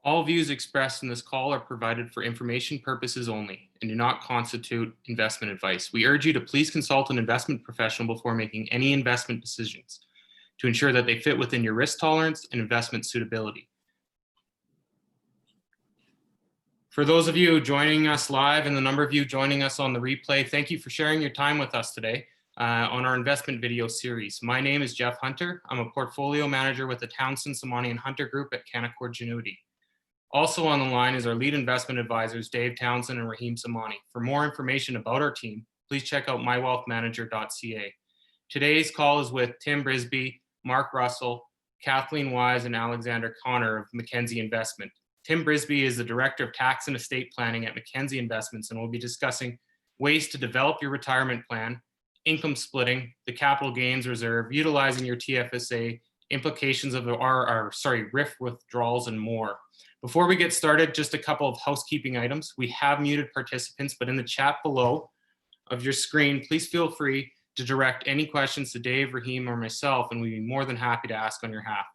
All views expressed in this call are provided for information purposes only and do not constitute investment advice. We urge you to please consult an investment professional before making any investment decisions to ensure that they fit within your risk tolerance and investment suitability. For those of you joining us live and the number of you joining us on the replay, thank you for sharing your time with us today on our investment video series. My name is Jeff Hunter. I'm a portfolio manager with the Townshend, Somani and Hunter Group at Canaccord Genuity. Also on the line is our lead investment advisors, Dave Townsend and Rahim Somani. For more information about our team, please check out mywealthmanager.ca. Today's call is with Tim Brisibe, Mark Russell, Kathleen Wise, and Alexander Connor of Mackenzie Investments. Tim Brisibe is the Director of Tax and Estate Planning at Mackenzie Investments, and we'll be discussing ways to develop your retirement plan, income splitting, the capital gains reserve, utilizing your TFSA, implications of the RRIF withdrawals, and more. Before we get started, just a couple of housekeeping items. We have muted participants, but in the chat below of your screen, please feel free to direct any questions to Dave, Rahim, or myself, and we'd be more than happy to ask on your behalf.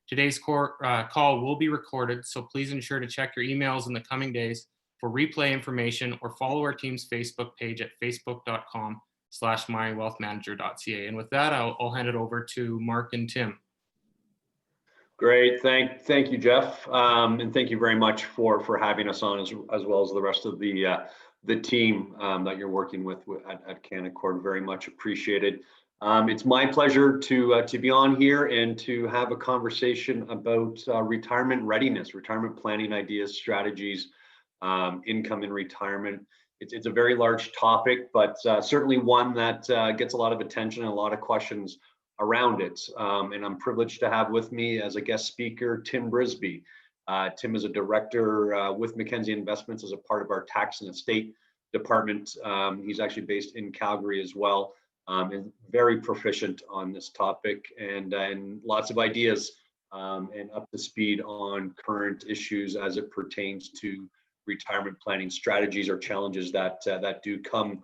Today's call will be recorded, so please ensure to check your emails in the coming days for replay information or follow our team's Facebook page at facebook.com/mywealthmanager.ca. And with that, I'll hand it over to Mark and Tim. Great, thank you, Jeff, and thank you very much for having us on, as well as the rest of the team that you're working with at Canaccord. Very much appreciated. It's my pleasure to be on here and to have a conversation about retirement readiness, retirement planning ideas, strategies, income in retirement. It's a very large topic, but certainly one that gets a lot of attention and a lot of questions around it. And I'm privileged to have with me as a guest speaker, Tim Brisibe. Tim is a director with Mackenzie Investments as a part of our tax and estate department. He's actually based in Calgary as well. And very proficient on this topic and lots of ideas and up to speed on current issues as it pertains to retirement planning strategies or challenges that do come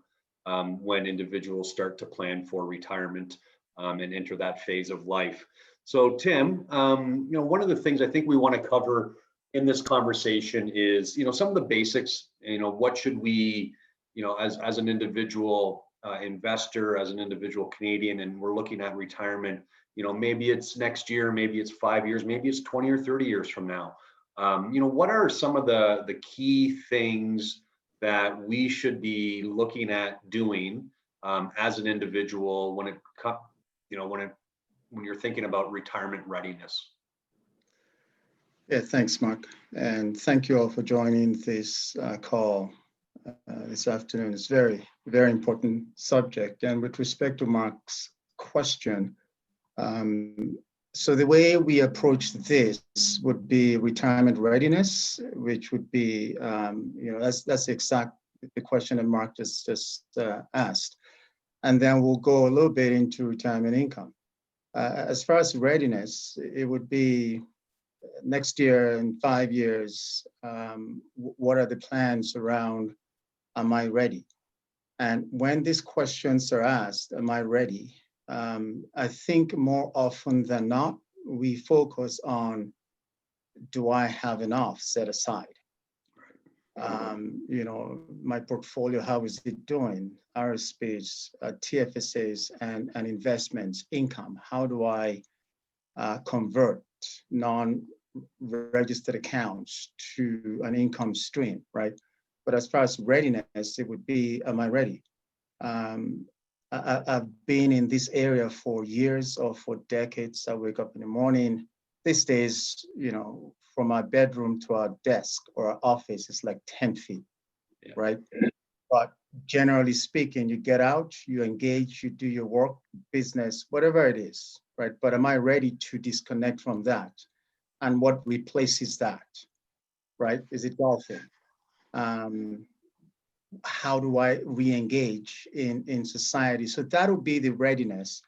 when individuals start to plan for retirement and enter that phase of life. So Tim, one of the things I think we want to cover in this conversation is, some of the basics. What should we, as an individual investor, as an individual Canadian, and we're looking at retirement, maybe it's next year, maybe it's 5 years, maybe it's 20 or 30 years from now. What are some of the key things that we should be looking at doing as an individual when you're thinking about retirement readiness? Yeah, thanks, Mark, and thank you all for joining this call this afternoon. It's very, very important subject. And with respect to Mark's question, so the way we approach this would be retirement readiness, which would be, that's exact the question that Mark just asked. And then we'll go a little bit into retirement income. As far as readiness, it would be next year, in 5 years, what are the plans around, am I ready? And when these questions are asked, am I ready? I think more often than not, we focus on, do I have enough set aside? My portfolio, how is it doing? RRSPs, TFSAs, and investments, income. How do I convert non-registered accounts to an income stream, right? But as far as readiness, it would be, am I ready? I've been in this area for years or for decades. I wake up in the morning. These days, from our bedroom to our desk or our office is like 10 feet, right? But generally speaking, you get out, you engage, you do your work, business, whatever it is, right? But am I ready to disconnect from that? And what replaces that, right? Is it golfing? How do I re-engage in society? So that would be the readiness.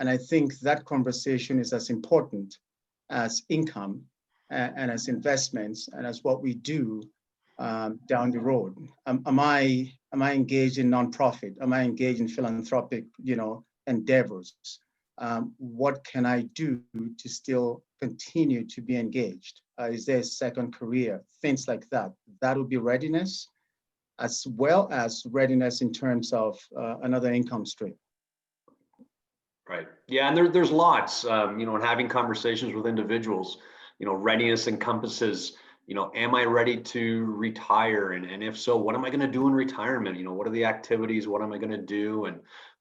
And I think that conversation is as important as income and as investments and as what we do down the road. Am I engaged in nonprofit? Am I engaged in philanthropic, endeavors? What can I do to still continue to be engaged? Is there a second career? Things like that. That would be readiness, as well as readiness in terms of another income stream. Right. Yeah, and there's lots, in having conversations with individuals, readiness encompasses, am I ready to retire? And if so, what am I going to do in retirement? What are the activities? What am I going to do? And,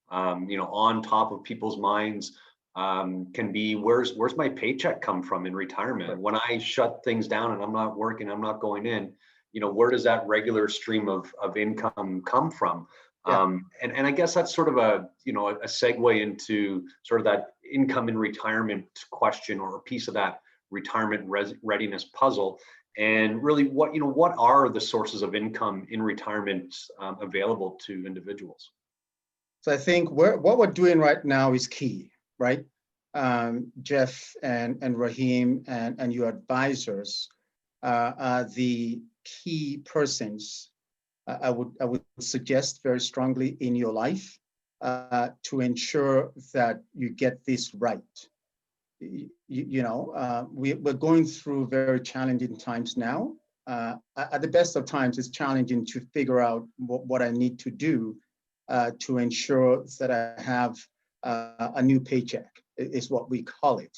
on top of people's minds can be, where's my paycheck come from in retirement? Right. When I shut things down and I'm not working, I'm not going in, where does that regular stream of income come from? Yeah. And I guess that's sort of a segue into sort of that income in retirement question, or a piece of that retirement readiness puzzle. And really, what are the sources of income in retirement available to individuals? So I think what we're doing right now is key, right? Jeff and Raheem and your advisors are the key persons. I would suggest very strongly in your life to ensure that you get this right. We're going through very challenging times now. At the best of times, it's challenging to figure out what I need to do to ensure that I have a new paycheck, is what we call it,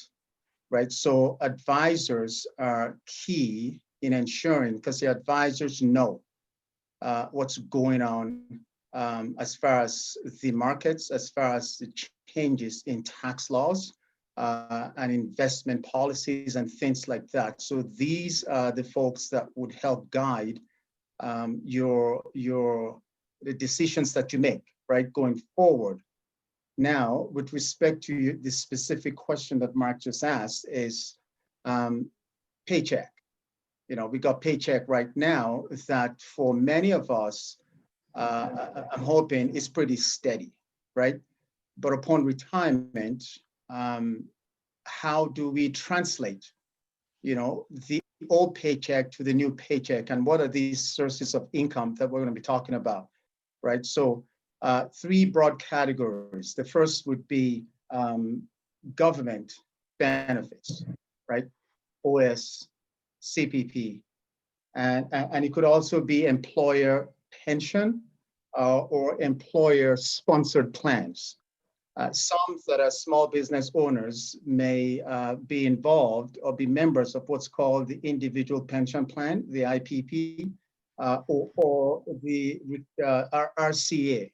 right? So advisors are key in ensuring, because the advisors know what's going on as far as the markets, as far as the changes in tax laws and investment policies and things like that. So these are the folks that would help guide the decisions that you make, right, going forward. Now, with respect to the specific question that Mark just asked, is paycheck. We got paycheck right now that for many of us, I'm hoping is pretty steady, right? But upon retirement, how do we translate, the old paycheck to the new paycheck, and what are these sources of income that we're going to be talking about, right? So three broad categories. The first would be government benefits, right? OS, CPP, and it could also be employer pension or employer sponsored plans. Some that are small business owners may be involved or be members of what's called the individual pension plan, the IPP, or the RCA,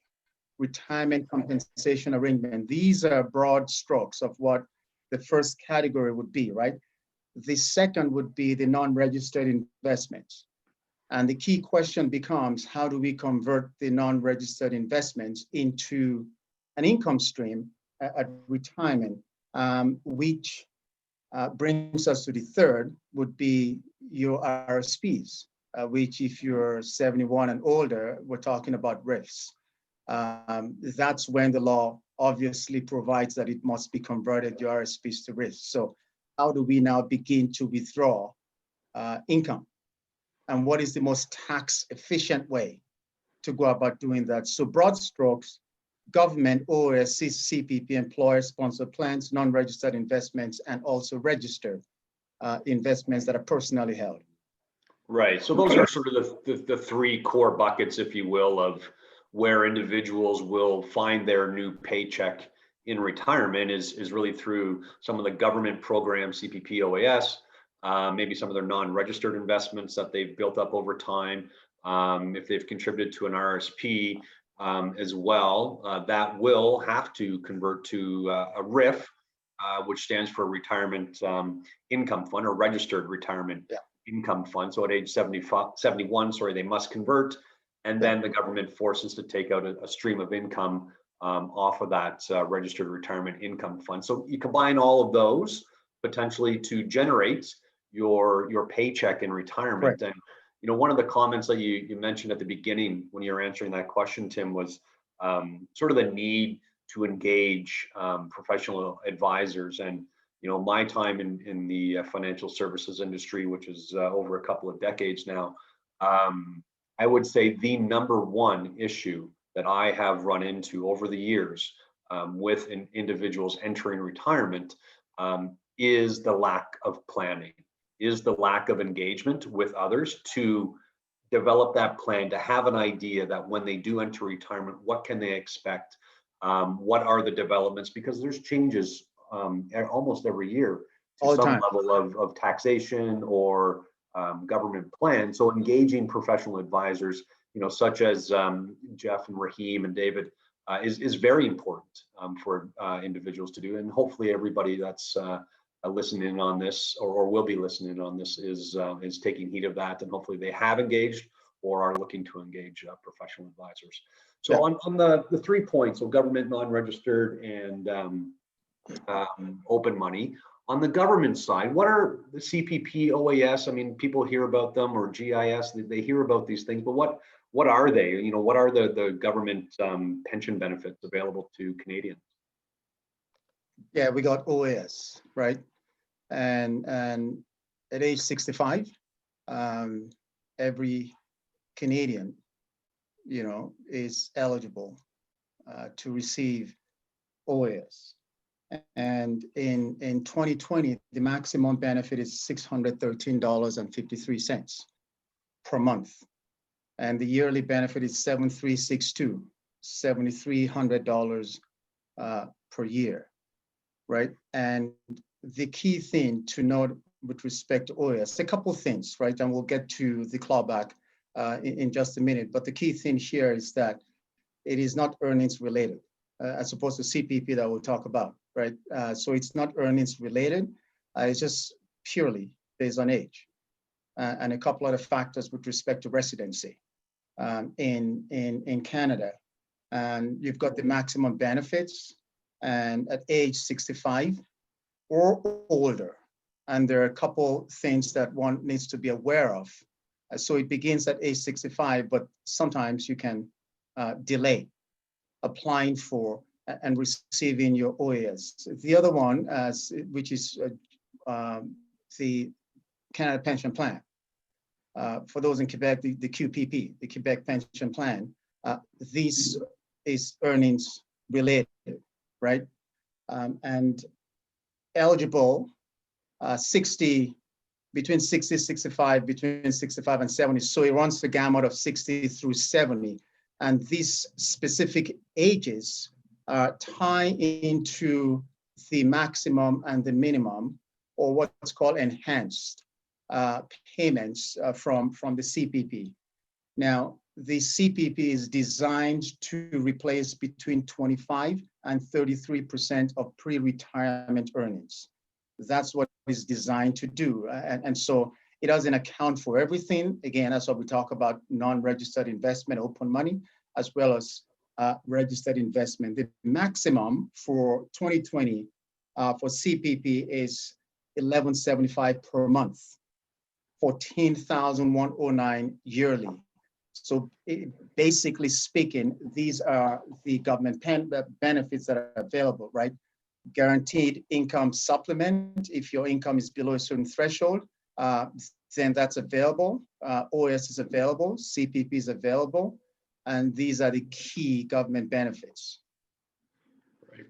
retirement compensation arrangement. These are broad strokes of what the first category would be, right? The second would be the non-registered investments. And the key question becomes, how do we convert the non-registered investments into an income stream at retirement, which brings us to the third, would be your RRSPs, which if you're 71 and older, we're talking about RRIFs. That's when the law obviously provides that it must be converted, your RRSPs to RRIFs. So how do we now begin to withdraw income? And what is the most tax efficient way to go about doing that? So broad strokes, government, OS, CPP, employer sponsored plans, non-registered investments, and also registered investments that are personally held. Right. So those are sort of the three core buckets, if you will, of where individuals will find their new paycheck in retirement is really through some of the government programs, CPP, OAS, maybe some of their non-registered investments that they've built up over time. If they've contributed to an RRSP as well, that will have to convert to a RRIF, which stands for Retirement Income Fund, or Registered Retirement Income Fund. So at age 71, they must convert, and then the government forces to take out a stream of income off of that Registered Retirement Income Fund. So you combine all of those potentially to generate your paycheck in retirement. Right. And one of the comments that you mentioned at the beginning when you were answering that question, Tim, was sort of the need to engage professional advisors. And my time in the financial services industry, which is over a couple of decades now, I would say the number one issue that I have run into over the years with individuals entering retirement is the lack of planning. is the lack of engagement with others to develop that plan, to have an idea that when they do enter retirement, what can they expect? What are the developments? Because there's changes almost every year to some level of taxation or government plan. So engaging professional advisors, such as Jeff and Raheem and David, is very important for individuals to do. And hopefully everybody that's listening on this or will be listening on this is taking heed of that, and hopefully they have engaged or are looking to engage professional advisors. So on the 3 points, so government, non-registered, and open money. On the government side, what are the CPP, OAS? I mean, people hear about them, or GIS, they hear about these things, but what are they? What are the government pension benefits available to Canadians? Yeah, we got OAS, right? And at age 65, every Canadian, is eligible to receive OAS. And in 2020, the maximum benefit is $613.53 per month. And the yearly benefit is $7,362, $7,300 per year, right? And the key thing to note with respect to OAS, a couple of things, right? And we'll get to the clawback in just a minute. But the key thing here is that it is not earnings related, as opposed to CPP that we'll talk about, right? So it's not earnings related. It's just purely based on age, and a couple other factors with respect to residency in Canada. And you've got the maximum benefits, and at age 65 or older. And there are a couple things that one needs to be aware of. So it begins at age 65, but sometimes you can delay applying for and receiving your OAS. The other one, which is the Canada Pension Plan. For those in Quebec, the QPP, the Quebec Pension Plan, this is earnings related, right? And eligible between 60, 65, between 65 and 70. So it runs the gamut of 60 through 70. And these specific ages tie into the maximum and the minimum, or what's called enhanced payments from the CPP. Now, the CPP is designed to replace between 25 and 33% of pre-retirement earnings. That's what it's designed to do. And so it doesn't account for everything. Again, that's what we talk about, non-registered investment, open money, as well as registered investment. The maximum for 2020 for CPP is $1,175 per month, $14,109 yearly. So basically speaking, these are the government benefits that are available, right? Guaranteed income supplement. If your income is below a certain threshold, then that's available. OAS is available, CPP is available, and these are the key government benefits. Right,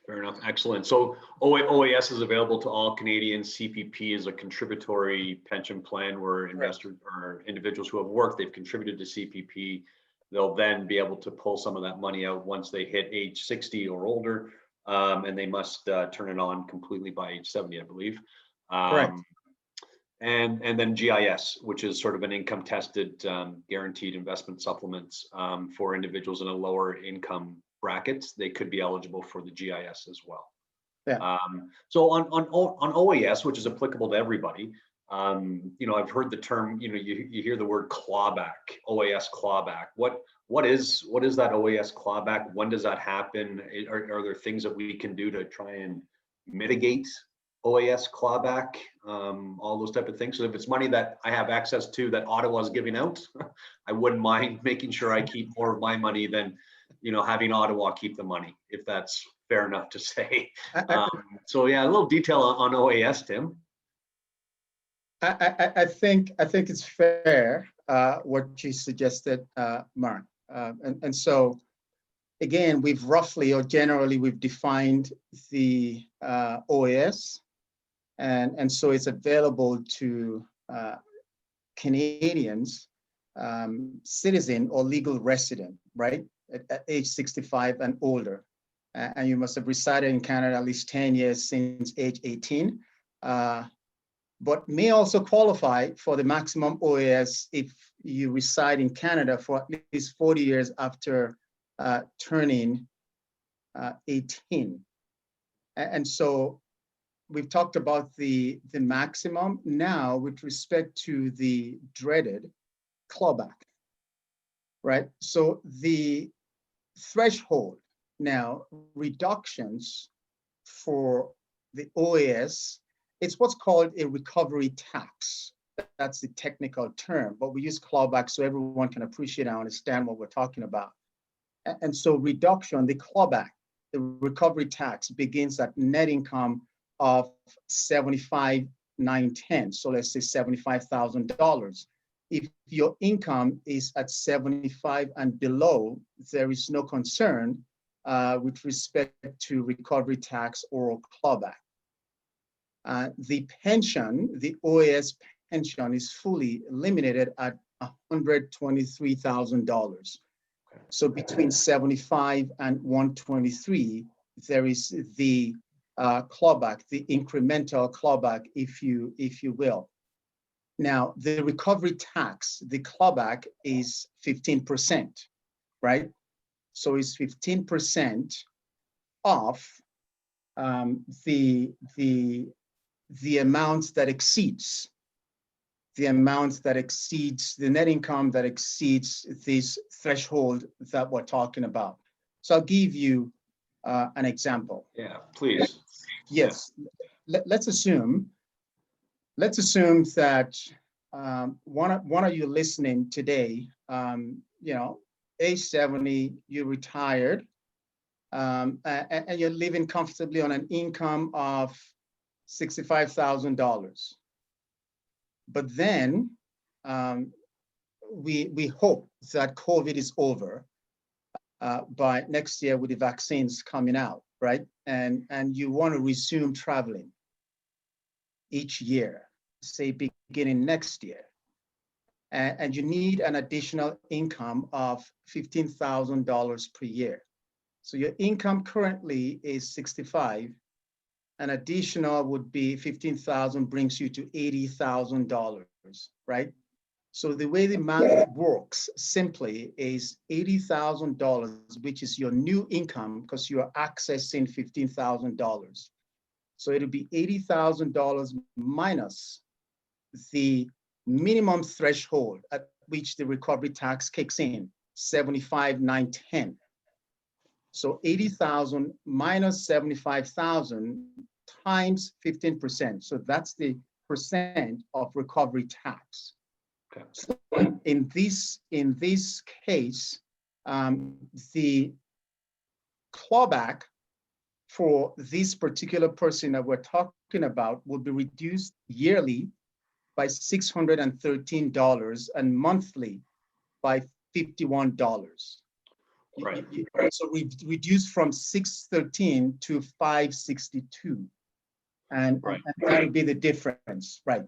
fair enough, excellent. So OAS is available to all Canadians. CPP is a contributory pension plan where investors or individuals who have worked, they've contributed to CPP. They'll then be able to pull some of that money out once they hit age 60 or older. And they must turn it on completely by age 70, I believe. Correct. And then GIS, which is sort of an income tested guaranteed investment supplements for individuals in a lower income brackets. They could be eligible for the GIS as well. Yeah. So on OAS, which is applicable to everybody, I've heard the term, you hear the word clawback, OAS clawback. What is that OAS clawback? When does that happen? Are there things that we can do to try and mitigate OAS clawback? All those type of things. So if it's money that I have access to that Ottawa's giving out, I wouldn't mind making sure I keep more of my money than, having Ottawa keep the money, if that's fair enough to say. So yeah, a little detail on OAS, Tim. I think it's fair what you suggested, Mark. And so again, we've defined the OAS And so it's available to Canadians, citizen or legal resident, right, at age 65 and older. And you must have resided in Canada at least 10 years since age 18, but may also qualify for the maximum OAS if you reside in Canada for at least 40 years after turning 18. And so we've talked about the maximum. Now, with respect to the dreaded clawback, right? So the threshold now, reductions for the OAS, it's what's called a recovery tax. That's the technical term, but we use clawback so everyone can appreciate and understand what we're talking about. And so reduction, the clawback, the recovery tax begins at net income of $75,910. So let's say $75,000. If your income is at 75 and below, there is no concern with respect to recovery tax or clawback. The pension, the OAS pension, is fully eliminated at $123,000. So between 75 and 123, there is the clawback, the incremental clawback, if you will. Now, the recovery tax, the clawback is 15%, right? So it's 15% off the amount that exceeds the net income that exceeds this threshold that we're talking about. So I'll give you an example. Yeah, please. Yes, let's assume that one of you listening today, age 70, you retired, and you're living comfortably on an income of $65,000. But then we hope that COVID is over by next year with the vaccines coming out, right? And you want to resume traveling each year, say beginning next year. And you need an additional income of $15,000 per year. So your income currently is 65. An additional would be 15,000 brings you to $80,000, right? So the way the math works simply is $80,000, which is your new income because you are accessing $15,000. So it'll be $80,000 minus the minimum threshold at which the recovery tax kicks in, $75,910. So 80,000 minus 75,000 times 15%. So that's the percent of recovery tax. Okay. So in this case, the clawback for this particular person that we're talking about will be reduced yearly by $613 and monthly by $51. Right. So we've reduced from 613 to 562, and that would be the difference, right?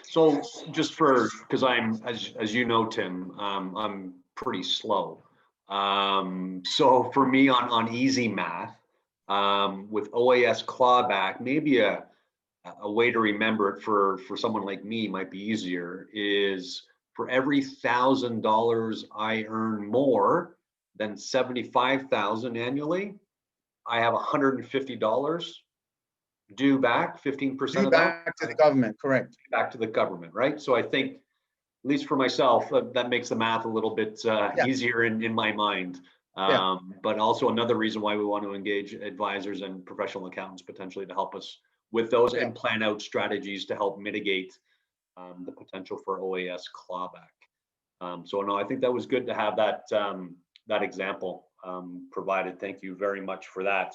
So just because I'm, as you know, Tim, I'm pretty slow. So for me on easy math, with OAS clawback, maybe a way to remember it for someone like me might be easier is for every $1,000 I earn more than 75,000 annually, I have $150 due back, 15% of that. Back to the government, correct. Back to the government, right? So I think, at least for myself, that makes the math a little bit easier in my mind. But also another reason why we want to engage advisors and professional accountants potentially to help us with those and plan out strategies to help mitigate the potential for OAS clawback. So no, I think that was good to have that that example provided. Thank you very much for that.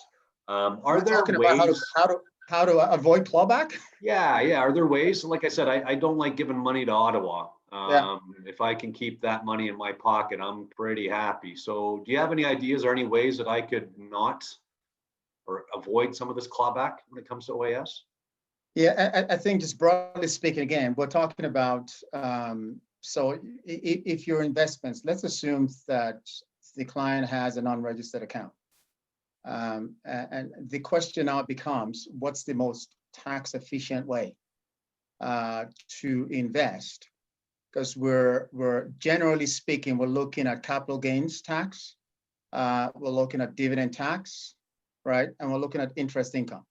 Are there ways how to avoid clawback? Yeah. Are there ways? Like I said, I don't like giving money to Ottawa. If I can keep that money in my pocket, I'm pretty happy. So do you have any ideas or any ways that I could not or avoid some of this clawback when it comes to OAS? Yeah, I think just broadly speaking, again, we're talking about, so if your investments, let's assume that the client has an unregistered account. And the question now becomes, what's the most tax efficient way to invest? Because we're generally speaking, we're looking at capital gains tax, we're looking at dividend tax, right? And we're looking at interest income.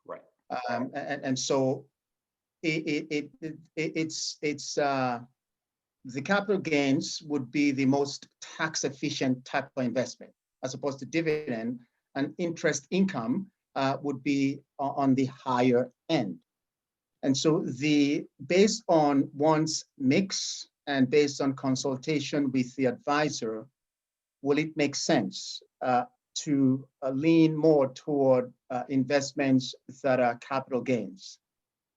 Right. And so it's the capital gains would be the most tax efficient type of investment, as opposed to dividend, and interest income would be on the higher end. And so based on one's mix and based on consultation with the advisor, will it make sense to lean more toward investments that are capital gains?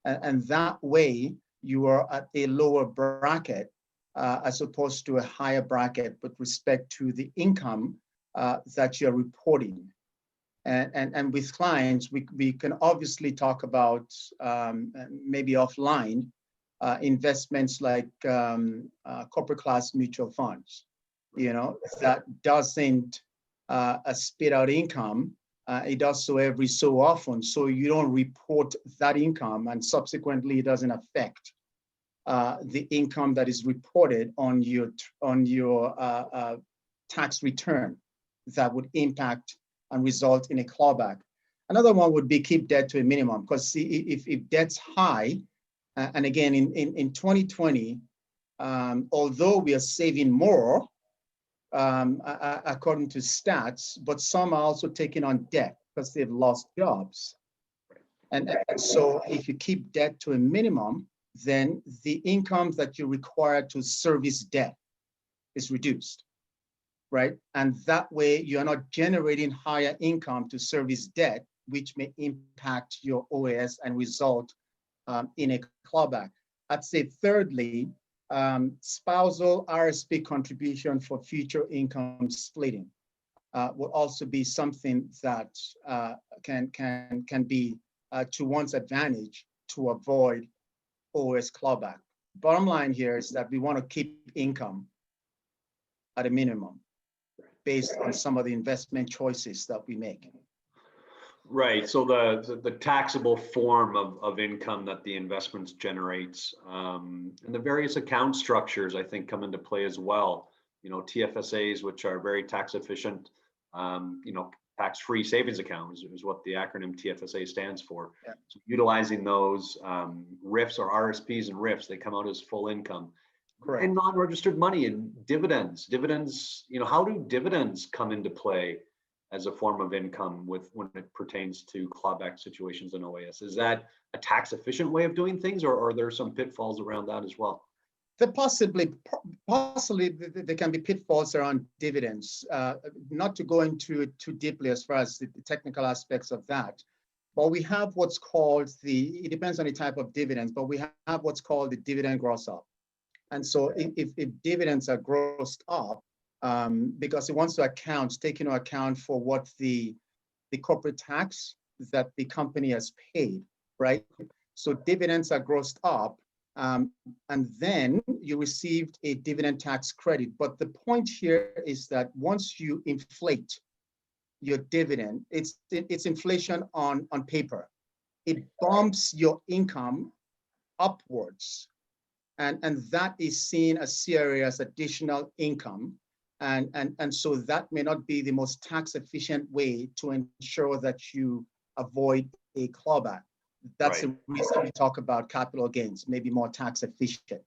And that way you are at a lower bracket as opposed to a higher bracket with respect to the income that you're reporting. And with clients, we can obviously talk about maybe offline investments like corporate class mutual funds, that doesn't spit out income. It does so every so often, so you don't report that income, and subsequently it doesn't affect the income that is reported on your tax return that would impact and result in a clawback. Another one would be keep debt to a minimum, because if debt's high, and again in 2020, although we are saving more according to stats, but some are also taking on debt because they've lost jobs. And so if you keep debt to a minimum, then the income that you require to service debt is reduced, right? And that way you're not generating higher income to service debt, which may impact your OAS and result in a clawback. I'd say thirdly, spousal RRSP contribution for future income splitting will also be something that can be to one's advantage to avoid OAS clawback. Bottom line here is that we want to keep income at a minimum based on some of the investment choices that we make. Right. So the taxable form of income that the investments generates, and the various account structures, I think, come into play as well. TFSAs, which are very tax efficient, tax-free savings accounts is what the acronym TFSA stands for. Yeah. So utilizing those RRIFs or RRSPs and RRIFs, they come out as full income. Correct. And non-registered money and dividends. How do dividends come into play as a form of income when it pertains to clawback situations in OAS? Is that a tax efficient way of doing things, or are there some pitfalls around that as well? There possibly there can be pitfalls around dividends. Not to go into it too deeply as far as the technical aspects of that, but we have what's called it depends on the type of dividends, but we have what's called the dividend gross up. And so if dividends are grossed up, because it wants to take into account for what the corporate tax that the company has paid, right? So dividends are grossed up, and then you received a dividend tax credit. But the point here is that once you inflate your dividend, it's inflation on paper. It bumps your income upwards, and that is seen as CRA as additional income. And so that may not be the most tax efficient way to ensure that you avoid a clawback. That's the reason we talk about capital gains, maybe more tax efficient.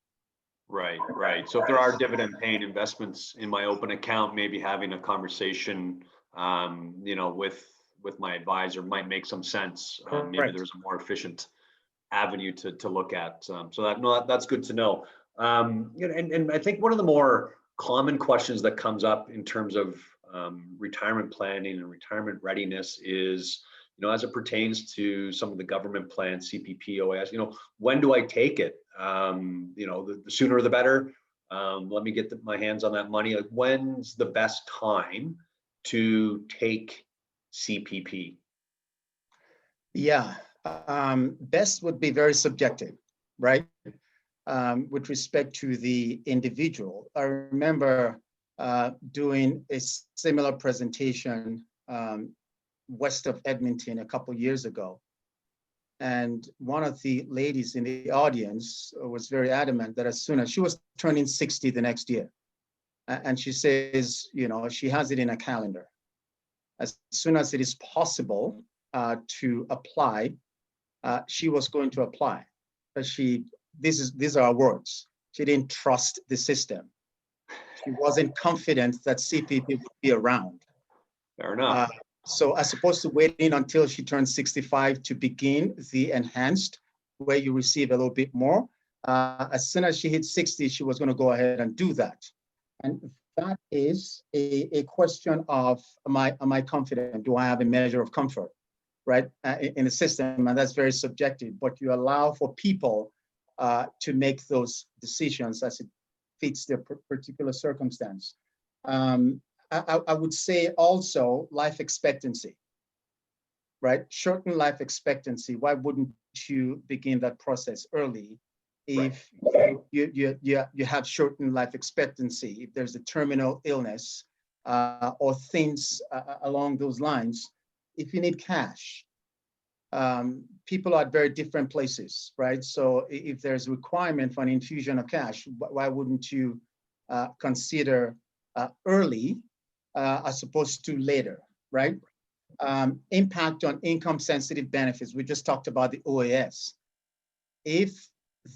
Right. So if there are dividend paying investments in my open account, maybe having a conversation, with my advisor might make some sense. Maybe there's a more efficient avenue to look at. So that's good to know. And I think one of the more common questions that comes up in terms of retirement planning and retirement readiness is, as it pertains to some of the government plans, CPP, OAS, when do I take it? The sooner the better. Let me get my hands on that money. Like, when's the best time to take CPP? Yeah, Best would be very subjective, right? With respect to the individual. I remember doing a similar presentation west of Edmonton a couple years ago. And one of the ladies in the audience was very adamant that as soon as she was turning 60 the next year, and she says, you know, she has it in a calendar. As soon as it is possible to apply, she was going to apply. But these are her words. She didn't trust the system. She wasn't confident that CPP would be around. Fair enough. So as opposed to waiting until she turned 65 to begin the enhanced, where you receive a little bit more, as soon as she hit 60, she was going to go ahead and do that. And that is a question of, am I confident? Do I have a measure of comfort, right, in the system? And that's very subjective, but you allow for people to make those decisions as it fits their particular circumstance. I would say also life expectancy, right? Shorten life expectancy. Why wouldn't you begin that process early if you have shortened life expectancy? If there's a terminal illness or things along those lines, if you need cash, people are at very different places, right? So if there's a requirement for an infusion of cash, why wouldn't you consider early as opposed to later, right? Impact on income sensitive benefits. We just talked about the OAS. If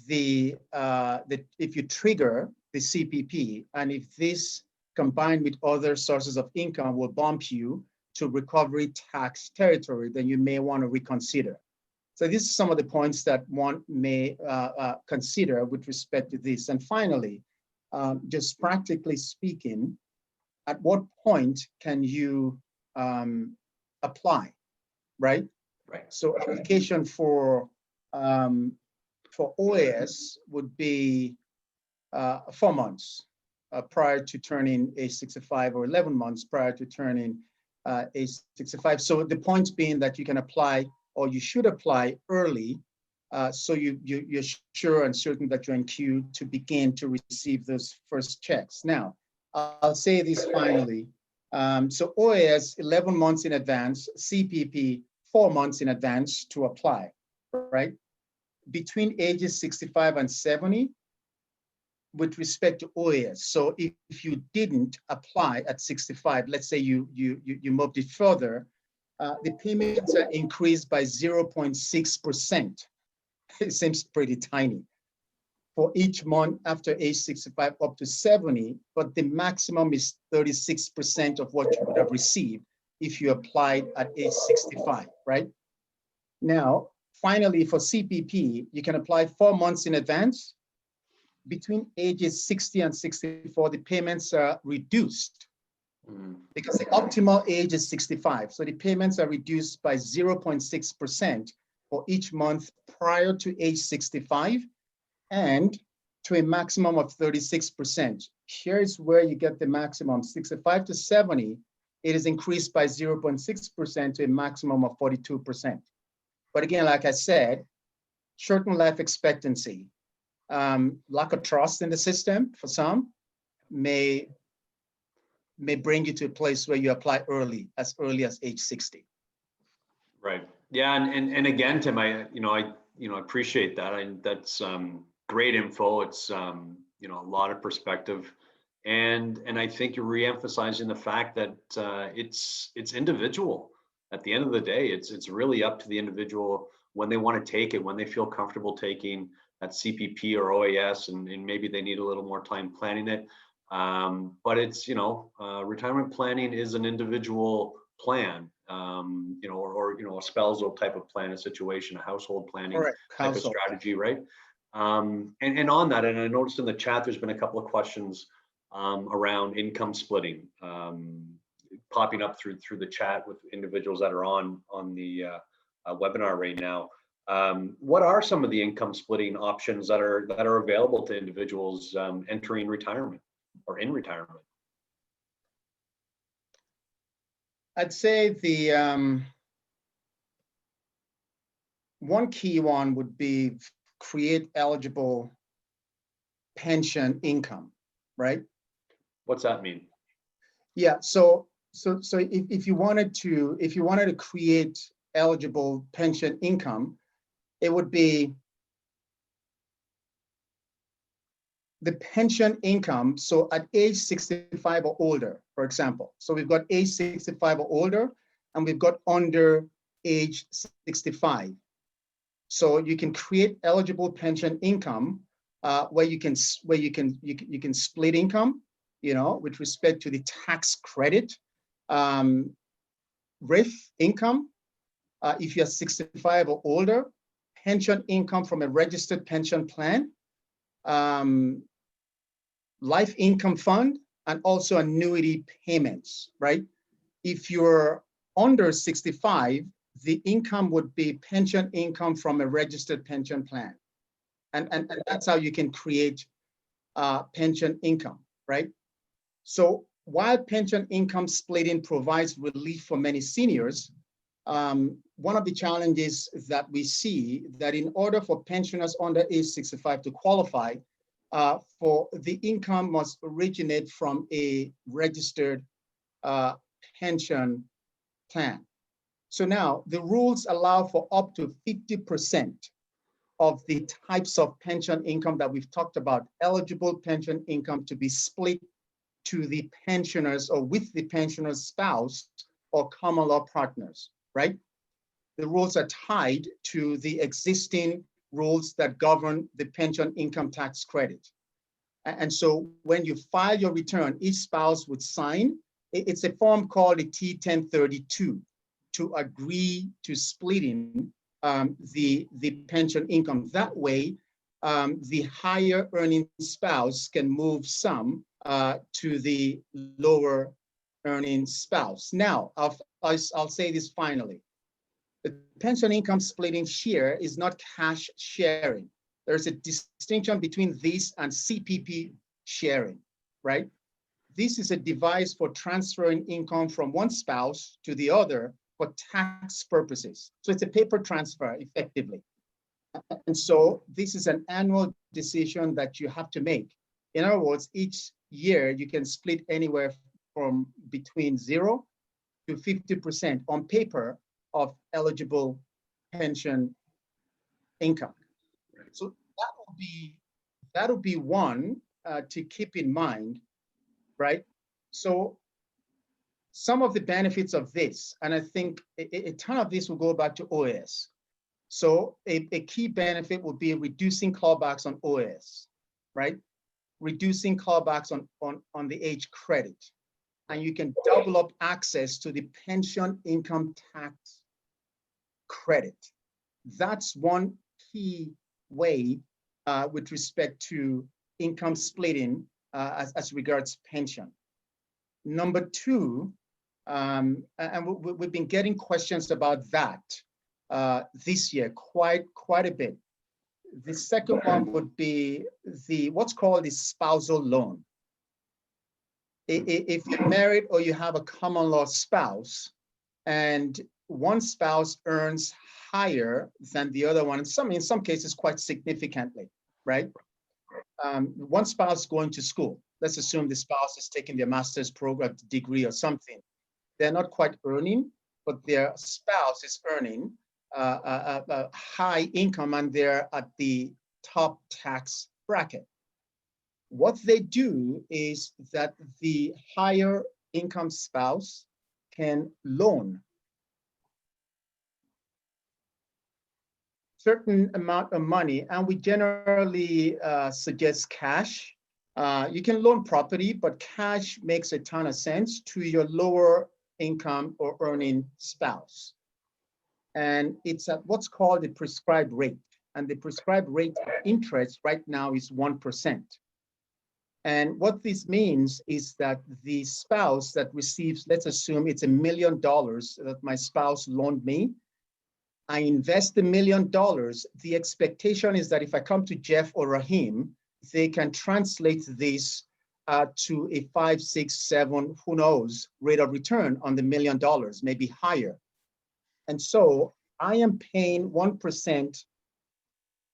if you trigger the CPP, and if this combined with other sources of income will bump you to recovery tax territory, then you may want to reconsider. So these are some of the points that one may consider with respect to this. And finally, just practically speaking, at what point can you apply, right? Right. So application for OAS would be 4 months prior to turning age 65, or 11 months prior to turning age 65. So the point being that you can apply, or you should apply early, so you're sure and certain that you're in queue to begin to receive those first checks. Now, I'll say this finally. So OAS 11 months in advance, CPP 4 months in advance to apply, right? Between ages 65 and 70, with respect to OAS. So if you didn't apply at 65, let's say you moved it further, the payments are increased by 0.6%. It seems pretty tiny for each month after age 65 up to 70, but the maximum is 36% of what you would have received if you applied at age 65, right? Now, finally, for CPP, you can apply 4 months in advance. Between ages 60 and 64, the payments are reduced because the optimal age is 65. So the payments are reduced by 0.6% for each month prior to age 65, and to a maximum of 36%. Here's where you get the maximum. 65 to 70, it is increased by 0.6% to a maximum of 42%. But again, like I said, shortened life expectancy, lack of trust in the system for some may bring you to a place where you apply early as age 60. Right. Yeah. And again, Tim, I appreciate that. That's great info. It's a lot of perspective, and I think you're reemphasizing the fact that it's individual. At the end of the day, it's really up to the individual when they want to take it, when they feel comfortable taking that CPP or OAS, and maybe they need a little more time planning it. But it's retirement planning is an individual plan, or a spousal type of plan, a situation, a household planning type of strategy, right? And on that, and I noticed in the chat, there's been a couple of questions around income splitting popping up through the chat with individuals that are on the webinar right now. What are some of the income splitting options that are available to individuals entering retirement or in retirement? I'd say one key one would be create eligible pension income, right? What's that mean? Yeah, so if you wanted to create eligible pension income, it would be the pension income. So at age 65 or older, for example. So we've got age 65 or older, and we've got under age 65. So you can create eligible pension income where you can split income, with respect to the tax credit, RRIF income, if you're 65 or older, pension income from a registered pension plan, life income fund, and also annuity payments, right? If you're under 65, the income would be pension income from a registered pension plan. And that's how you can create pension income, right? So while pension income splitting provides relief for many seniors, one of the challenges that we see that in order for pensioners under age 65 to qualify, for the income must originate from a registered pension plan. So now the rules allow for up to 50% of the types of pension income that we've talked about, eligible pension income, to be split to the pensioners or with the pensioner's spouse or common law partners, right? The rules are tied to the existing rules that govern the pension income tax credit. And so when you file your return, each spouse would sign. It's a form called a T1032 to agree to splitting the pension income. That way, the higher earning spouse can move some to the lower earning spouse. Now, I'll say this finally. The pension income splitting here is not cash sharing. There's a distinction between this and CPP sharing, right? This is a device for transferring income from one spouse to the other for tax purposes. So it's a paper transfer effectively. And so this is an annual decision that you have to make. In other words, each year you can split anywhere from between 0 to 50% on paper of eligible pension income. So that'll be one to keep in mind, right? So some of the benefits of this, and I think a ton of this will go back to OAS. So a key benefit would be reducing clawbacks on OAS, right? Reducing clawbacks on the age credit. And you can double up access to the pension income tax credit. That's one key way with respect to income splitting as regards pension. Number two, and we've been getting questions about that this year quite a bit. The second one would be what's called the spousal loan. If you're married or you have a common law spouse, and one spouse earns higher than the other one, in some cases quite significantly, right? One spouse going to school. Let's assume the spouse is taking their master's program degree or something. They're not quite earning, but their spouse is earning a high income and they're at the top tax bracket. What they do is that the higher income spouse can loan certain amount of money, and we generally suggest cash. You can loan property, but cash makes a ton of sense to your lower income or earning spouse. And it's at what's called the prescribed rate. And the prescribed rate of interest right now is 1%. And what this means is that the spouse that receives, let's assume it's $1 million that my spouse loaned me. I invest $1 million. The expectation is that if I come to Jeff or Rahim, they can translate this to a 5, 6, 7, who knows, rate of return on the $1 million, maybe higher. And so I am paying 1%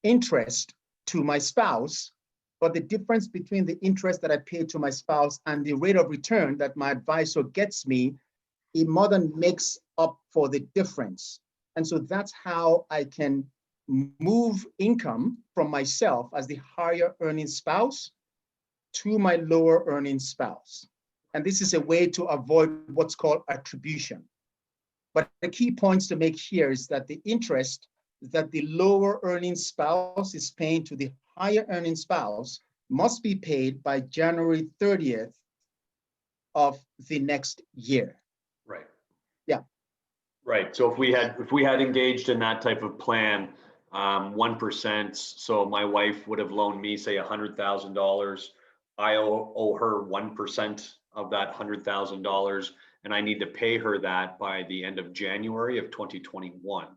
interest to my spouse, but the difference between the interest that I pay to my spouse and the rate of return that my advisor gets me, it more than makes up for the difference. And so that's how I can move income from myself as the higher earning spouse to my lower earning spouse. And this is a way to avoid what's called attribution. But the key points to make here is that the interest that the lower earning spouse is paying to the higher earning spouse must be paid by January 30th of the next year. Right. Yeah. Right. So if we had engaged in that type of plan, 1%. So my wife would have loaned me, say, $100,000. I owe her 1% of that $100,000, and I need to pay her that by the end of January of 2021.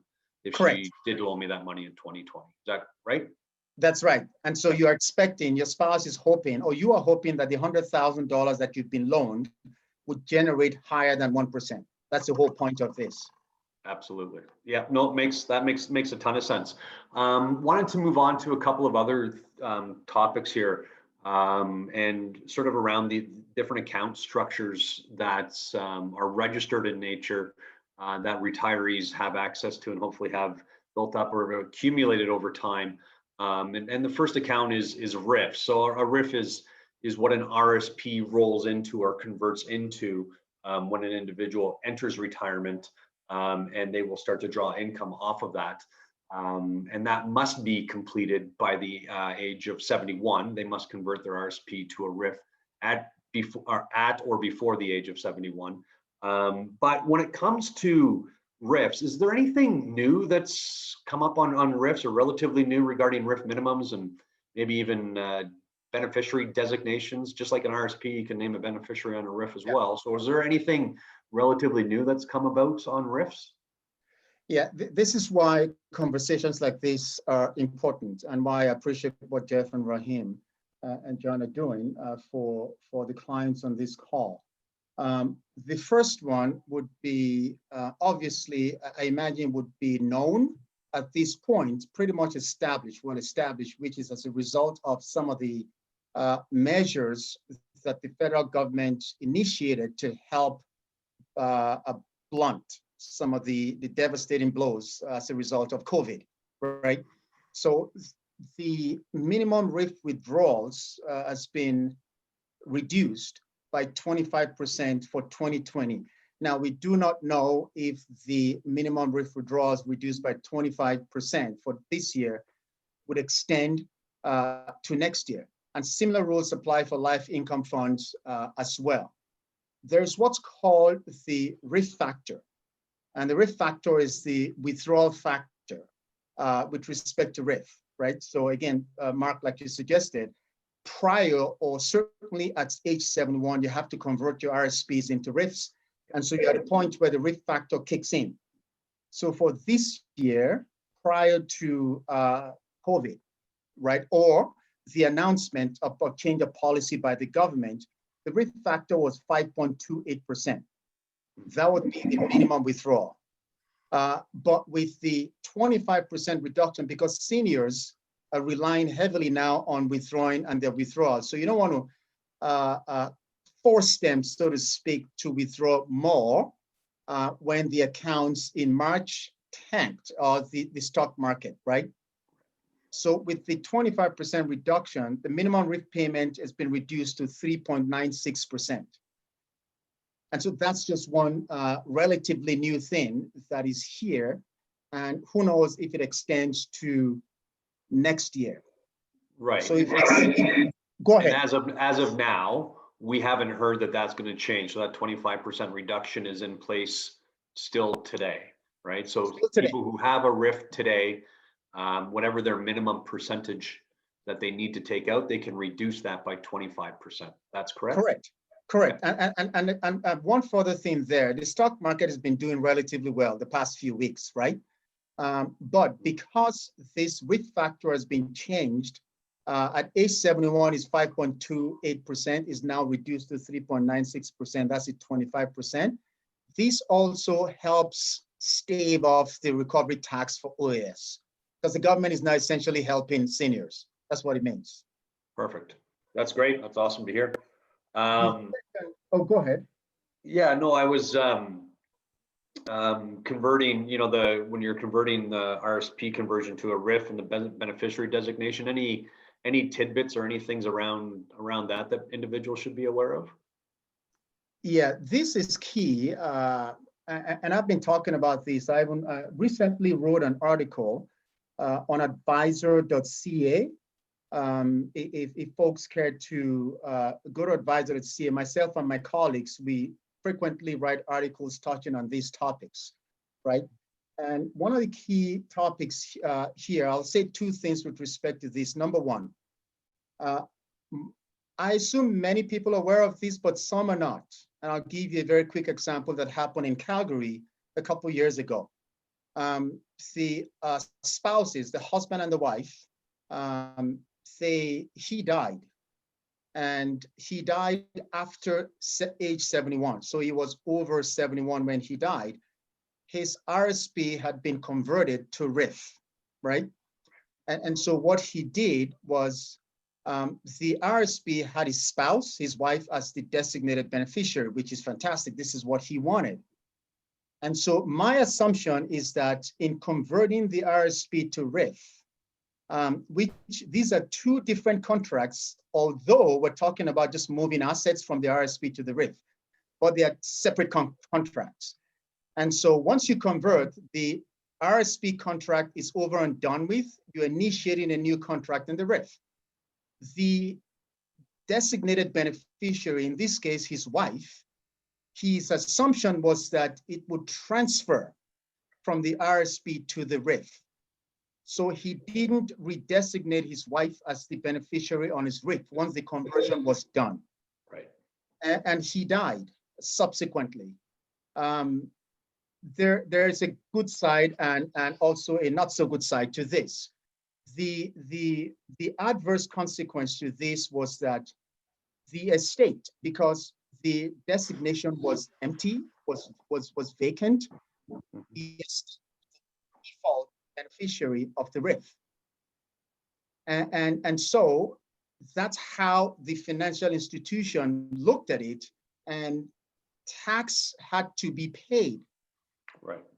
If Correct. she did loan me that money in 2020, is that right? That's right. And so you are expecting, your spouse is hoping, or you are hoping that the $100,000 that you've been loaned would generate higher than 1%. That's the whole point of this. Absolutely. Yeah, no, that makes a ton of sense. Wanted to move on to a couple of other topics here, and sort of around the different account structures that are registered in nature, that retirees have access to and hopefully have built up or accumulated over time. And the first account is RRIF. So a RRIF is what an RRSP rolls into or converts into when an individual enters retirement, and they will start to draw income off of that. And that must be completed by the age of 71. They must convert their RRSP to a RRIF at or before the age of 71. But when it comes to RRIFs, is there anything new that's come up on RRIFs or relatively new regarding RRIF minimums and maybe even beneficiary designations? Just like an RRSP, you can name a beneficiary on a RRIF as well. So is there anything relatively new that's come about on RRIFs? Yeah, this is why conversations like this are important, and why I appreciate what Jeff and Rahim and John are doing for the clients on this call. The first one would be, obviously, I imagine would be known at this point, pretty much established, well established, which is as a result of some of the measures that the federal government initiated to help blunt some of the devastating blows as a result of COVID, right? So the minimum RRIF withdrawals has been reduced by 25% for 2020. Now, we do not know if the minimum RRIF withdrawals reduced by 25% for this year would extend to next year. And similar rules apply for life income funds as well. There's what's called the RRIF factor. And the RRIF factor is the withdrawal factor with respect to RRIF, right? So again, Mark, like you suggested, prior or certainly at age 71, you have to convert your RSPs into RRIFs. And so you're at a point where the RRIF factor kicks in. So for this year, prior to COVID, right, or the announcement of a change of policy by the government, the RRIF factor was 5.28%. That would be the minimum withdrawal. But with the 25% reduction, because seniors are relying heavily now on withdrawing and their withdrawals. So you don't want to force them, so to speak, to withdraw more when the accounts in March tanked, or the stock market, right? So with the 25% reduction, the minimum RRIF payment has been reduced to 3.96%. And so that's just one relatively new thing that is here. And who knows if it extends to next year. Right. So if go ahead. And as of now, we haven't heard that that's going to change. So that 25% reduction is in place still today, right? So people who have a RRIF today, whatever their minimum percentage that they need to take out, they can reduce that by 25%. That's correct? Correct. And one further thing there, the stock market has been doing relatively well the past few weeks, right? But because this RRIF factor has been changed, at age 71 is 5.28%, is now reduced to 3.96%, that's at 25%. This also helps stave off the recovery tax for OAS, because the government is now essentially helping seniors. That's what it means. Perfect. That's great. That's awesome to hear. Oh, go ahead. Yeah, no, I was converting, you know, when you're converting the RSP conversion to a RRIF and the beneficiary designation, any tidbits or any things around that individuals should be aware of? Yeah, this is key. And I've been talking about this. I recently wrote an article on advisor.ca. If folks care to go to advisor.ca, myself and my colleagues, we frequently write articles touching on these topics, right? And one of the key topics here, I'll say two things with respect to this. Number one, I assume many people are aware of this, but some are not. And I'll give you a very quick example that happened in Calgary a couple years ago. The spouses, the husband and the wife, he died. And he died after age 71. So he was over 71 when he died. His RSP had been converted to RRIF, right? And so what he did was the RSP had his spouse, his wife, as the designated beneficiary, which is fantastic. This is what he wanted. And so my assumption is that in converting the RSP to RRIF, these are two different contracts, although we're talking about just moving assets from the RSP to the RRIF, but they are separate contracts. And so once you convert, the RSP contract is over and done with, you're initiating a new contract in the RRIF. The designated beneficiary, in this case, his wife, his assumption was that it would transfer from the RSP to the RRIF. So he didn't redesignate his wife as the beneficiary on his RRIF once the conversion was done. Right. And he died subsequently. There is a good side and also a not so good side to this. The adverse consequence to this was that the estate, because the designation was empty, was vacant, is default beneficiary of the RRIF. And so that's how the financial institution looked at it, and tax had to be paid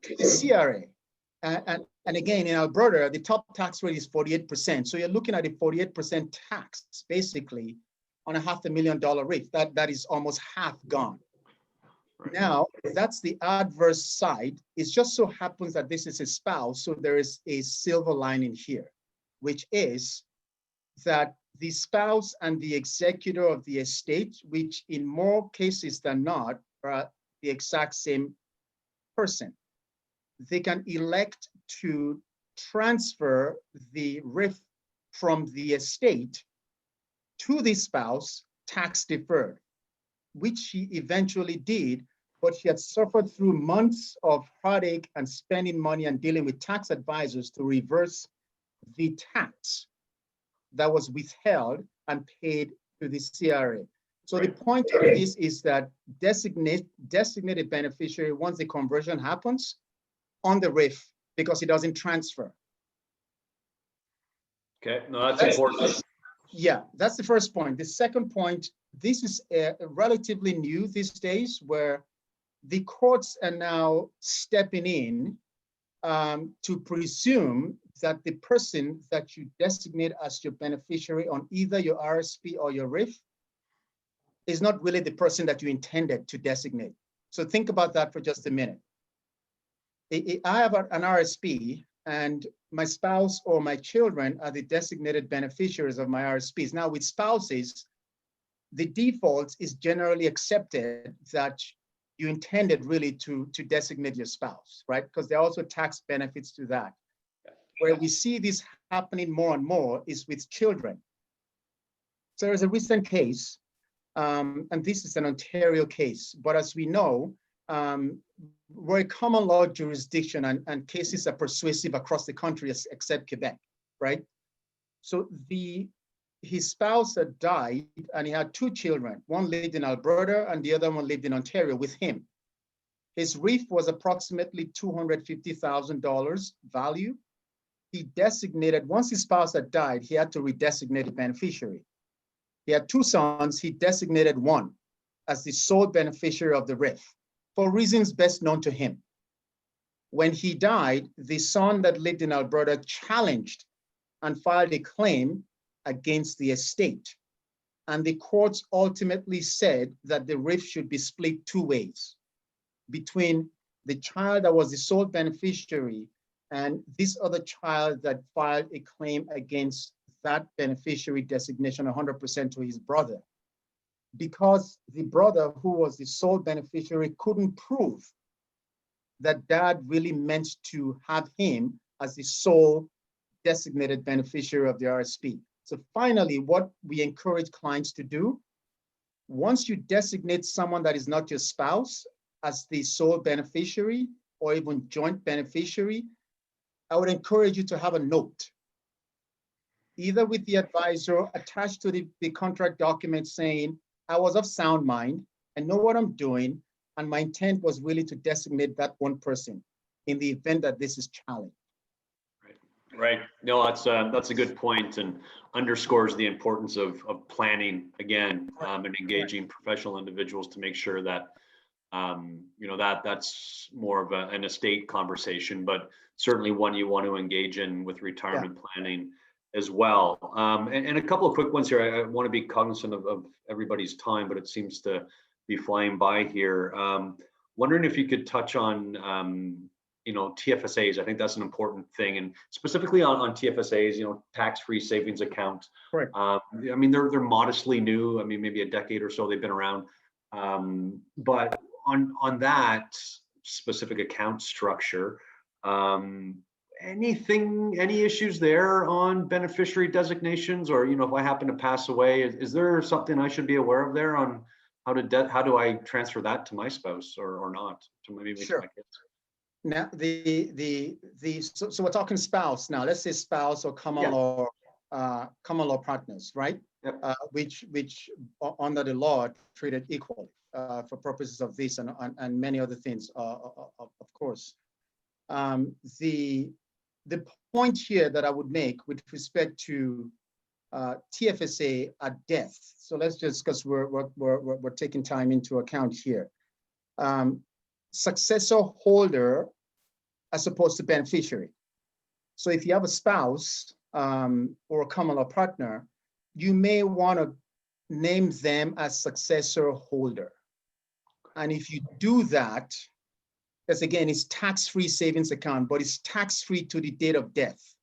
to the CRA. And again, in Alberta, the top tax rate is 48%. So you're looking at a 48% tax, basically, on a $500,000 RRIF. That is almost half gone. Right. Now, that's the adverse side. It just so happens that this is a spouse, so there is a silver lining here, which is that the spouse and the executor of the estate, which in more cases than not are the exact same person, they can elect to transfer the RRIF from the estate to the spouse tax deferred, which she eventually did, but she had suffered through months of heartache and spending money and dealing with tax advisors to reverse the tax that was withheld and paid to the CRA. So right. The point of this is that designated beneficiary, once the conversion happens, on the RRIF, because it doesn't transfer. Okay, no, that's important. Yeah, that's the first point. The second point, this is relatively new these days, where the courts are now stepping in to presume that the person that you designate as your beneficiary on either your RSP or your RRIF is not really the person that you intended to designate. So think about that for just a minute. I have an RSP, and my spouse or my children are the designated beneficiaries of my RSPs. Now, with spouses, the default is generally accepted that you intended really to designate your spouse, right? Because there are also tax benefits to that. Where we see this happening more and more is with children. So there's a recent case, and this is an Ontario case, but as we know, we're a common law jurisdiction, and cases are persuasive across the country except Quebec, right? So his spouse had died, and he had two children. One lived in Alberta and the other one lived in Ontario with him. His RRIF was approximately $250,000 value. He designated, once his spouse had died, he had to redesignate a beneficiary. He had 2 sons, he designated one as the sole beneficiary of the RRIF for reasons best known to him. When he died, the son that lived in Alberta challenged and filed a claim against the estate. And the courts ultimately said that the RRIF should be split 2 ways, between the child that was the sole beneficiary and this other child that filed a claim against that beneficiary designation 100% to his brother. Because the brother, who was the sole beneficiary, couldn't prove that dad really meant to have him as the sole designated beneficiary of the RRSP. So finally, what we encourage clients to do, once you designate someone that is not your spouse as the sole beneficiary or even joint beneficiary, I would encourage you to have a note, either with the advisor attached to the contract document saying, I was of sound mind, I know what I'm doing, and my intent was really to designate that one person in the event that this is challenged. Right. No, that's a good point, and underscores the importance of planning again, and engaging professional individuals to make sure that that's more of an estate conversation, but certainly one you want to engage in with retirement planning as well. And a couple of quick ones here. I want to be cognizant of everybody's time, but it seems to be flying by here. Wondering if you could touch on TFSAs. I think that's an important thing, and specifically on TFSAs, tax-free savings account. Correct. I mean, they're modestly new. I mean, maybe a decade or so they've been around. But on that specific account structure, any issues there on beneficiary designations, or if I happen to pass away, is there something I should be aware of there on how do I transfer that to my spouse or not, to maybe to my kids? Now, so we're talking spouse now. Let's say spouse or common law partners, right? Yep. Which under the law are treated equally for purposes of this and many other things, of course. The point here that I would make with respect to TFSA at death. So let's just, because we're taking time into account here. Successor holder as opposed to beneficiary. So if you have a spouse or a common law partner, you may want to name them as successor holder. And if you do that, because again, it's tax-free savings account, but it's tax-free to the date of death.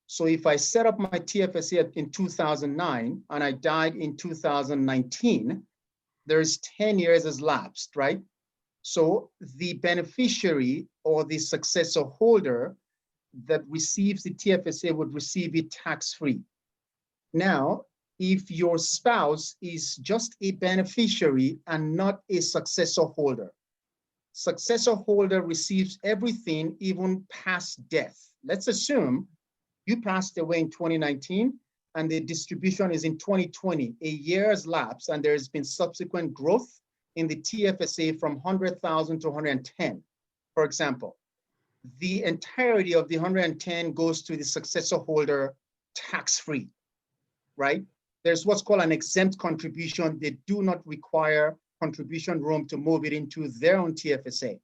So if I set up my TFSA in 2009 and I died in 2019, there's 10 years has lapsed, right? So the beneficiary or the successor holder that receives the TFSA would receive it tax-free. Now, if your spouse is just a beneficiary and not a successor holder receives everything even past death. Let's assume you passed away in 2019 and the distribution is in 2020, a year has lapsed and there's been subsequent growth in the TFSA from 100,000 to 110, for example. The entirety of the 110 goes to the successor holder tax-free, right? There's what's called an exempt contribution. They do not require contribution room to move it into their own TFSA.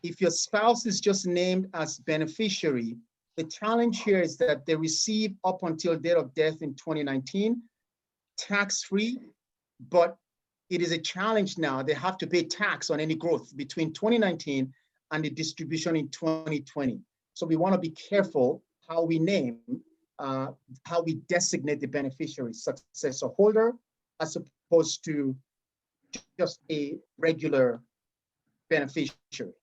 If your spouse is just named as beneficiary, the challenge here is that they receive up until date of death in 2019, tax-free, but it is a challenge now. They have to pay tax on any growth between 2019 and the distribution in 2020. So we want to be careful how we name, how we designate the beneficiary, successor holder, as opposed to just a regular beneficiary.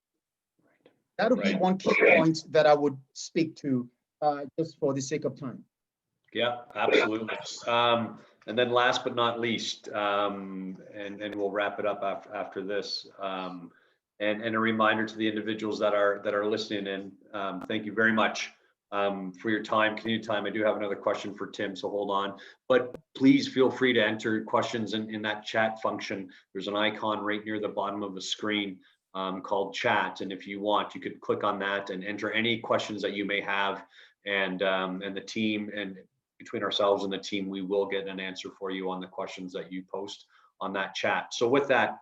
That would be one key point that I would speak to just for the sake of time. Yeah, absolutely. And then last but not least, and we'll wrap it up after this. And a reminder to the individuals that are listening in, thank you very much for your time, continued time. I do have another question for Tim, so hold on. But please feel free to enter questions in that chat function. There's an icon right near the bottom of the screen. called chat. And if you want, you could click on that and enter any questions that you may have. And the team, and between ourselves and the team, we will get an answer for you on the questions that you post on that chat. So with that,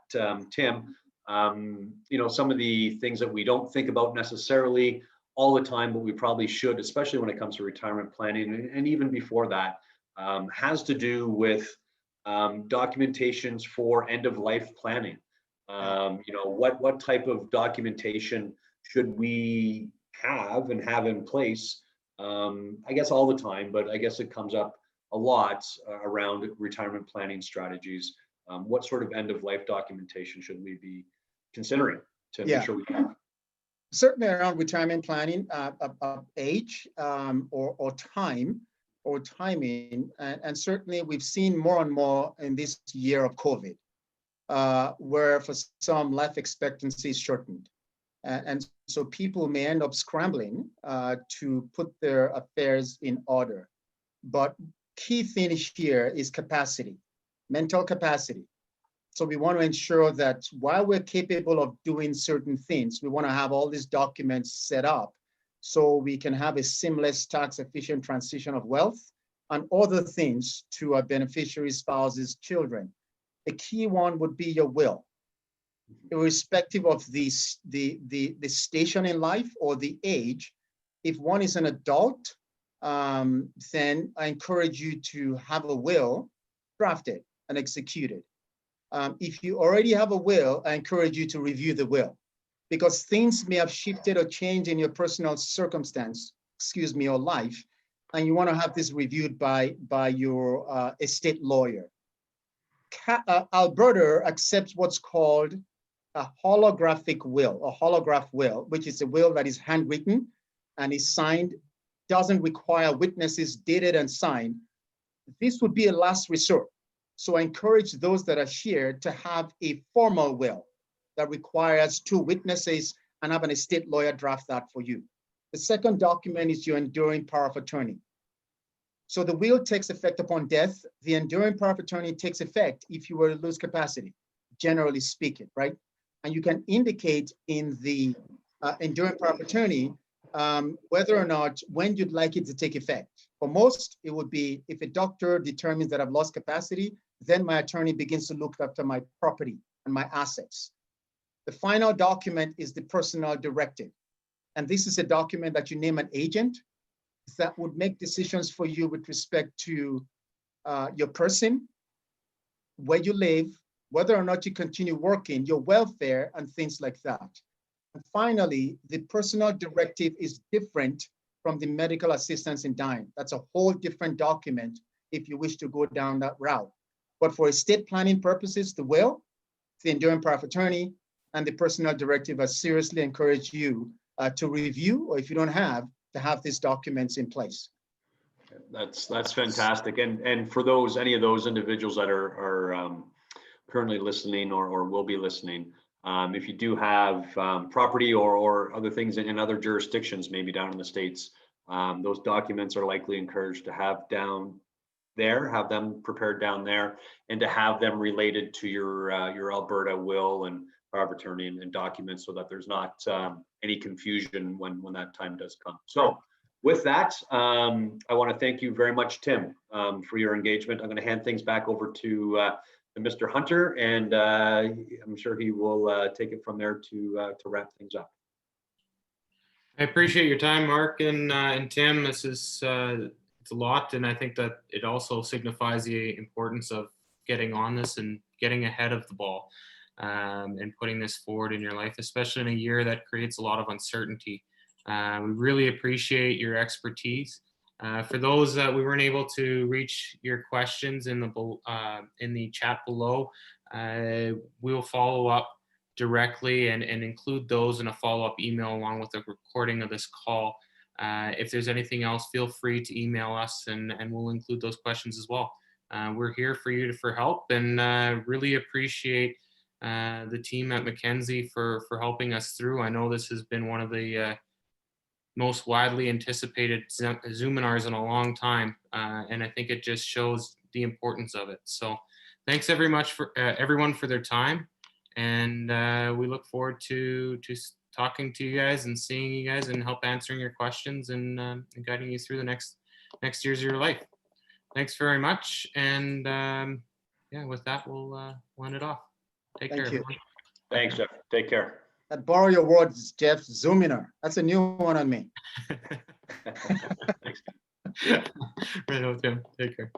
Tim, some of the things that we don't think about necessarily all the time, but we probably should, especially when it comes to retirement planning, and even before that, has to do with documentations for end of life planning. What type of documentation should we have and have in place? I guess all the time, but I guess it comes up a lot around retirement planning strategies. What sort of end of life documentation should we be considering to make sure we have? Certainly around retirement planning, age or time or timing, and certainly we've seen more and more in this year of COVID, where for some life expectancy is shortened. And so people may end up scrambling to put their affairs in order. But key thing here is capacity, mental capacity. So we want to ensure that while we're capable of doing certain things, we want to have all these documents set up so we can have a seamless, tax-efficient transition of wealth and other things to our beneficiaries, spouses, children. The key one would be your will. Irrespective of the station in life or the age, if one is an adult, then I encourage you to have a will drafted and executed. If you already have a will, I encourage you to review the will, because things may have shifted or changed in your personal circumstance, or life, and you want to have this reviewed by your estate lawyer. Alberta accepts what's called a holographic will, a holograph will, which is a will that is handwritten and is signed, doesn't require witnesses, dated and signed. This would be a last resort. So I encourage those that are here to have a formal will that requires 2 witnesses and have an estate lawyer draft that for you. The second document is your enduring power of attorney. So the will takes effect upon death. The enduring power of attorney takes effect if you were to lose capacity, generally speaking, right? And you can indicate in the enduring power of attorney whether or not, when you'd like it to take effect. For most, it would be if a doctor determines that I've lost capacity, then my attorney begins to look after my property and my assets. The final document is the personal directive. And this is a document that you name an agent that would make decisions for you with respect to your person, where you live, whether or not you continue working, your welfare, and things like that. And finally, the personal directive is different from the medical assistance in dying. That's a whole different document if you wish to go down that route. But for estate planning purposes, the will, the enduring power of attorney, and the personal directive, I seriously encourage you to review, or if you don't have, to have these documents in place. That's fantastic. And for those, any of those individuals that are currently listening or will be listening, if you do have property or other things in other jurisdictions, maybe down in the States, those documents are likely encouraged to have down there, have them prepared down there, and to have them related to your Alberta will and power of attorney and documents, so that there's not any confusion when that time does come. So with that, I want to thank you very much, Tim, for your engagement. I'm going to hand things back over to Mr. Hunter, and I'm sure he will take it from there to wrap things up. I appreciate your time, Mark and Tim. This is it's a lot, and I think that it also signifies the importance of getting on this and getting ahead of the ball, and putting this forward in your life, especially in a year that creates a lot of uncertainty. We really appreciate your expertise. For those that we weren't able to reach your questions in the chat below, we'll follow up directly and include those in a follow-up email along with a recording of this call. If there's anything else, feel free to email us and we'll include those questions as well. We're here for you for help, and really appreciate the team at Mackenzie for helping us through. I know this has been one of the most widely anticipated Zoominars in a long time, and I think it just shows the importance of it. So thanks very much for everyone for their time, And we look forward to talking to you guys and seeing you guys and help answering your questions and guiding you through the next years of your life. Thanks very much. And yeah, with that, we'll end it off. Take care, Thank you. everyone. Thanks, Jeff. Take care. That borrow your words, Jeff, Zoominer. That's a new one on me. Thanks. Right on, Tim. Take care.